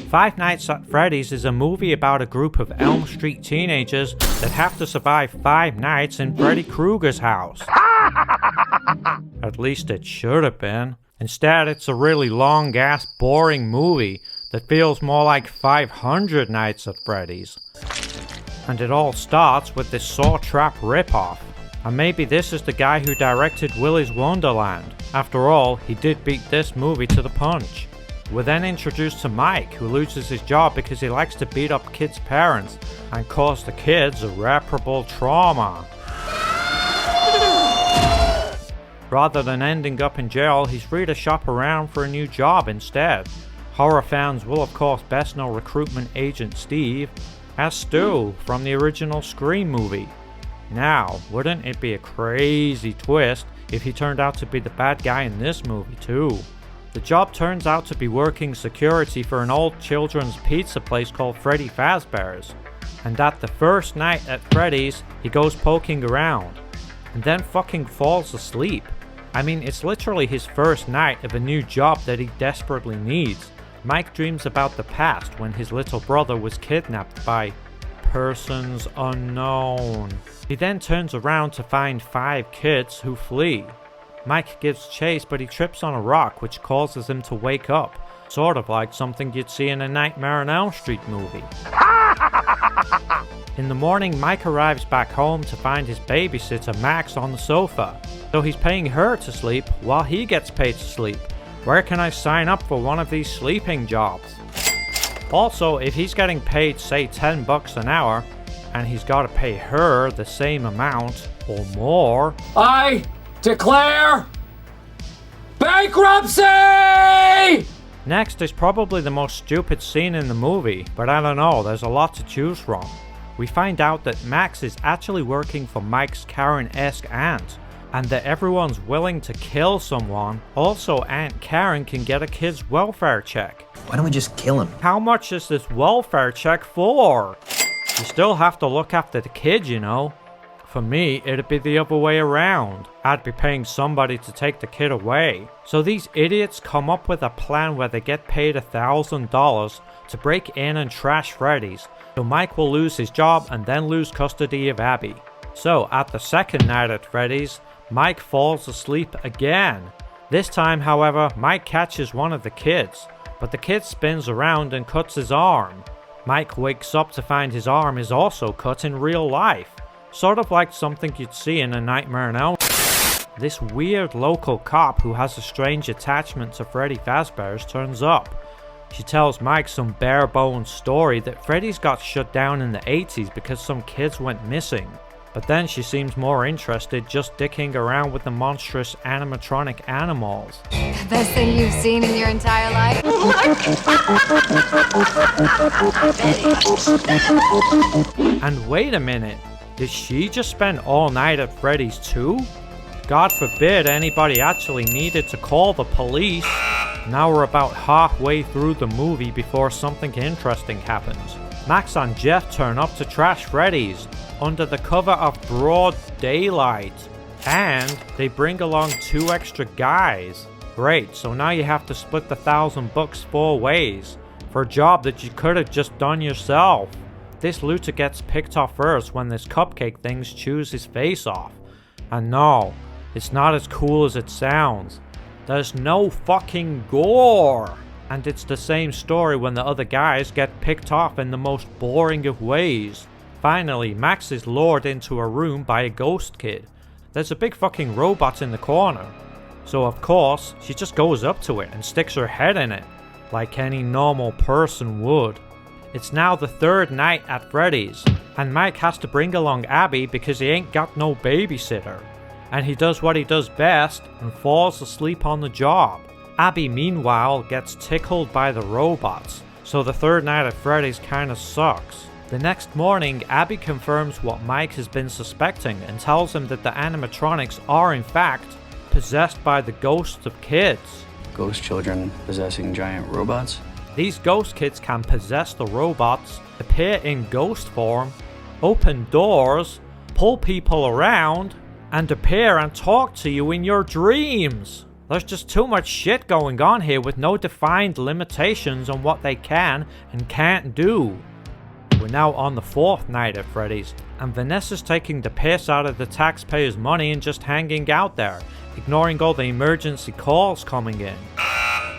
Five Nights at Freddy's is a movie about a group of Elm Street teenagers that have to survive 5 nights in Freddy Krueger's house. At least it should have been. Instead, it's a really long-ass, boring movie that feels more like 500 Nights at Freddy's. And it all starts with this Saw Trap ripoff. And maybe this is the guy who directed Willy's Wonderland. After all, he did beat this movie to the punch. We're then introduced to Mike, who loses his job because he likes to beat up kids' parents and cause the kids irreparable trauma. Rather than ending up in jail, he's free to shop around for a new job instead. Horror fans will of course best know recruitment agent Steve as Stu from the original Scream movie. Now, wouldn't it be a crazy twist if he turned out to be the bad guy in this movie too? The job turns out to be working security for an old children's pizza place called Freddy Fazbear's. And at the first night at Freddy's, he goes poking around, and then fucking falls asleep. I mean, it's literally his first night of a new job that he desperately needs. Mike dreams about the past when his little brother was kidnapped by persons unknown. He then turns around to find 5 kids who flee. Mike gives chase, but he trips on a rock which causes him to wake up, sort of like something you'd see in a Nightmare on Elm Street movie. In the morning, Mike arrives back home to find his babysitter Max on the sofa, so he's paying her to sleep while he gets paid to sleep. Where can I sign up for one of these sleeping jobs? Also, if he's getting paid say $10 an hour, and he's gotta pay her the same amount or more, I declare bankruptcy! Next is probably the most stupid scene in the movie, but I don't know, there's a lot to choose from. We find out that Max is actually working for Mike's Karen-esque aunt, and that everyone's willing to kill someone. Also, Aunt Karen can get a kid's welfare check. Why don't we just kill him? How much is this welfare check for? You still have to look after the kid, you know. For me, it'd be the other way around. I'd be paying somebody to take the kid away. So these idiots come up with a plan where they get paid $1,000 to break in and trash Freddy's, so Mike will lose his job and then lose custody of Abby. So at the second night at Freddy's, Mike falls asleep again. This time, however, Mike catches one of the kids, but the kid spins around and cuts his arm. Mike wakes up to find his arm is also cut in real life. Sort of like something you'd see in a Nightmare on Elm Street. This weird local cop who has a strange attachment to Freddy Fazbear's turns up. She tells Mike some bare bones story that Freddy's got shut down in the 80s because some kids went missing. But then she seems more interested just dicking around with the monstrous animatronic animals. The best thing you've seen in your entire life? And wait a minute. Did she just spend all night at Freddy's too? God forbid anybody actually needed to call the police. Now we're about halfway through the movie before something interesting happens. Max and Jeff turn up to trash Freddy's under the cover of broad daylight. And they bring along 2 extra guys. Great, so now you have to split the $1,000 4 ways for a job that you could have just done yourself. This looter gets picked off first when this cupcake thing chews his face off. And no, it's not as cool as it sounds. There's no fucking gore. And it's the same story when the other guys get picked off in the most boring of ways. Finally, Max is lured into a room by a ghost kid. There's a big fucking robot in the corner. So of course, she just goes up to it and sticks her head in it, like any normal person would. It's now the 3rd night at Freddy's, and Mike has to bring along Abby because he ain't got no babysitter. And he does what he does best and falls asleep on the job. Abby meanwhile gets tickled by the robots, so the 3rd night at Freddy's kinda sucks. The next morning, Abby confirms what Mike has been suspecting and tells him that the animatronics are in fact possessed by the ghosts of kids. Ghost children possessing giant robots? These ghost kids can possess the robots, appear in ghost form, open doors, pull people around, and appear and talk to you in your dreams. There's just too much shit going on here with no defined limitations on what they can and can't do. We're now on the 4th night at Freddy's, and Vanessa's taking the piss out of the taxpayers' money and just hanging out there, ignoring all the emergency calls coming in.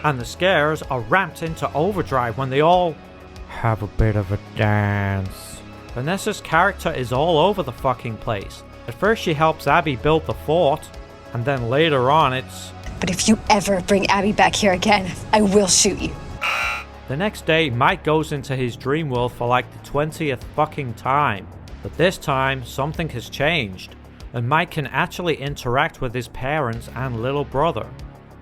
And the scares are ramped into overdrive when they all have a bit of a dance. Vanessa's character is all over the fucking place. At first she helps Abby build the fort, and then later on it's, But if you ever bring Abby back here again, I will shoot you. the next day Mike goes into his dream world for like the 20th fucking time. But this time something has changed, and Mike can actually interact with his parents and little brother.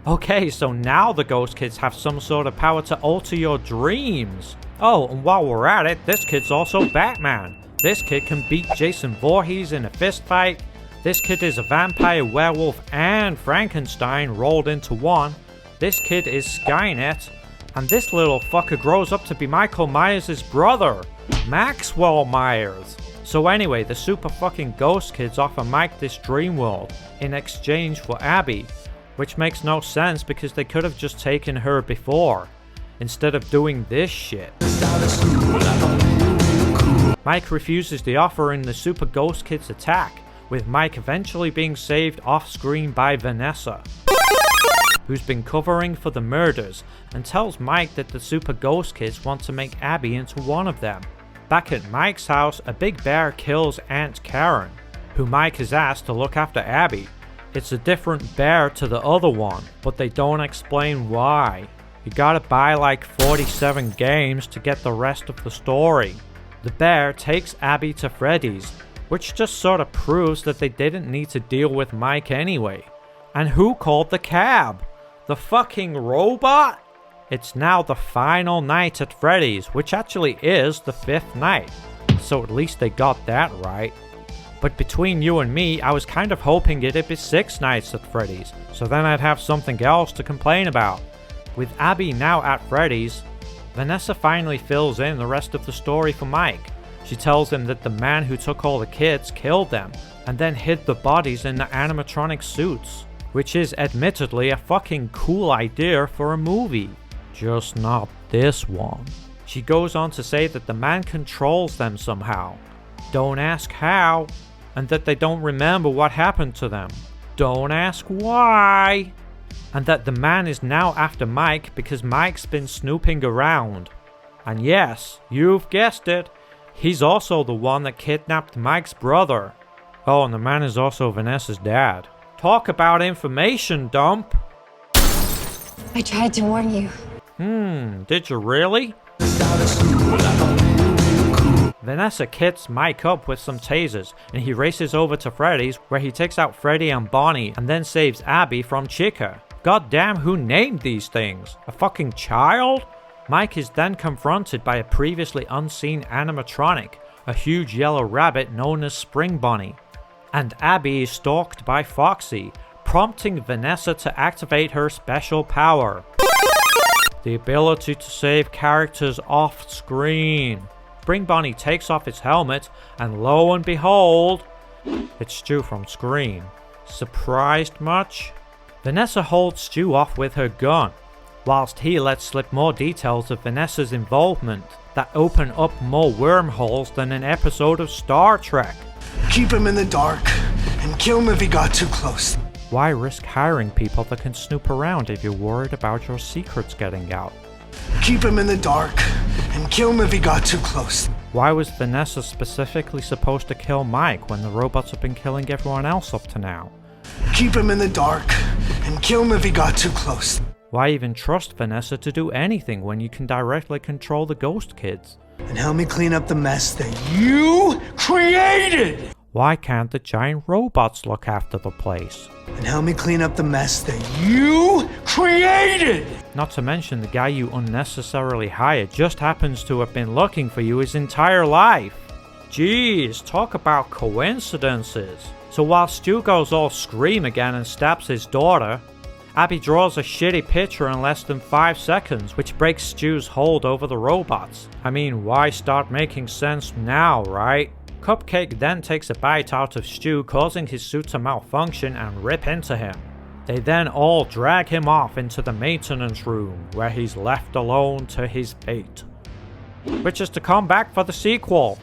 Okay, so now the ghost kids have some sort of power to alter your dreams. Oh, and while we're at it, this kid's also Batman. This kid can beat Jason Voorhees in a fist fight. This kid is a vampire, werewolf, and Frankenstein rolled into one. This kid is Skynet. And this little fucker grows up to be Michael Myers' brother, Maxwell Myers. So anyway, the super fucking ghost kids offer Mike this dream world in exchange for Abby, which makes no sense because they could have just taken her before, instead of doing this shit. Mike refuses the offer and the super ghost kids attack, with Mike eventually being saved off screen by Vanessa, who's been covering for the murders, and tells Mike that the super ghost kids want to make Abby into one of them. Back at Mike's house, a big bear kills Aunt Karen, who Mike has asked to look after Abby. It's a different bear to the other one, but they don't explain why. You gotta buy like 47 games to get the rest of the story. The bear takes Abby to Freddy's, which just sort of proves that they didn't need to deal with Mike anyway. And who called the cab? The fucking robot? It's now the final night at Freddy's, which actually is the 5th night. So at least they got that right. But between you and me, I was kind of hoping it'd be 6 nights at Freddy's, so then I'd have something else to complain about. With Abby now at Freddy's, Vanessa finally fills in the rest of the story for Mike. She tells him that the man who took all the kids killed them, and then hid the bodies in the animatronic suits, which is admittedly a fucking cool idea for a movie. Just not this one. She goes on to say that the man controls them somehow. Don't ask how, and that they don't remember what happened to them. Don't ask why. And that the man is now after Mike because Mike's been snooping around. And yes, you've guessed it, he's also the one that kidnapped Mike's brother. Oh, and the man is also Vanessa's dad. Talk about information dump. I tried to warn you. Did you really? Vanessa kits Mike up with some tasers, and he races over to Freddy's where he takes out Freddy and Bonnie and then saves Abby from Chica. Goddamn, who named these things? A fucking child? Mike is then confronted by a previously unseen animatronic, a huge yellow rabbit known as Spring Bonnie. And Abby is stalked by Foxy, prompting Vanessa to activate her special power. The ability to save characters off screen. Spring Bonnie takes off its helmet, and lo and behold, it's Stu from Scream. Surprised much? Vanessa holds Stu off with her gun, whilst he lets slip more details of Vanessa's involvement that open up more wormholes than an episode of Star Trek. Keep him in the dark and kill him if he got too close. Why risk hiring people that can snoop around if you're worried about your secrets getting out? Keep him in the dark and kill him if he got too close. Why was Vanessa specifically supposed to kill Mike when the robots have been killing everyone else up to now? Keep him in the dark and kill him if he got too close. Why even trust Vanessa to do anything when you can directly control the ghost kids? And help me clean up the mess that you created! Why can't the giant robots look after the place? And help me clean up the mess that you created! Not to mention the guy you unnecessarily hired just happens to have been looking for you his entire life. Jeez, talk about coincidences. So while Stu goes all scream again and stabs his daughter, Abby draws a shitty picture in less than 5 seconds, which breaks Stu's hold over the robots. I mean, why start making sense now, right? Cupcake then takes a bite out of Stu, causing his suit to malfunction and rip into him. They then all drag him off into the maintenance room, where he's left alone to his fate. Which is to come back for the sequel.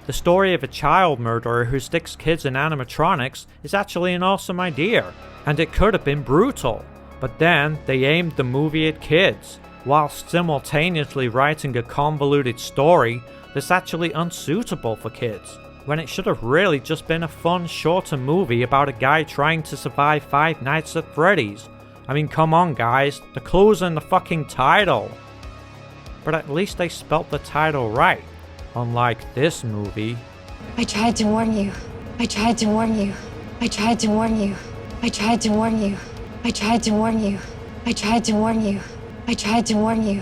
The story of a child murderer who sticks kids in animatronics is actually an awesome idea, and it could have been brutal. But then they aimed the movie at kids, whilst simultaneously writing a convoluted story that's actually unsuitable for kids, when it should have really just been a fun, shorter movie about a guy trying to survive 5 Nights at Freddy's. I mean, come on guys, the clue's in the fucking title. But at least they spelt the title right, unlike this movie. I tried to warn you. I tried to warn you. I tried to warn you. I tried to warn you. I tried to warn you. I tried to warn you. I tried to warn you.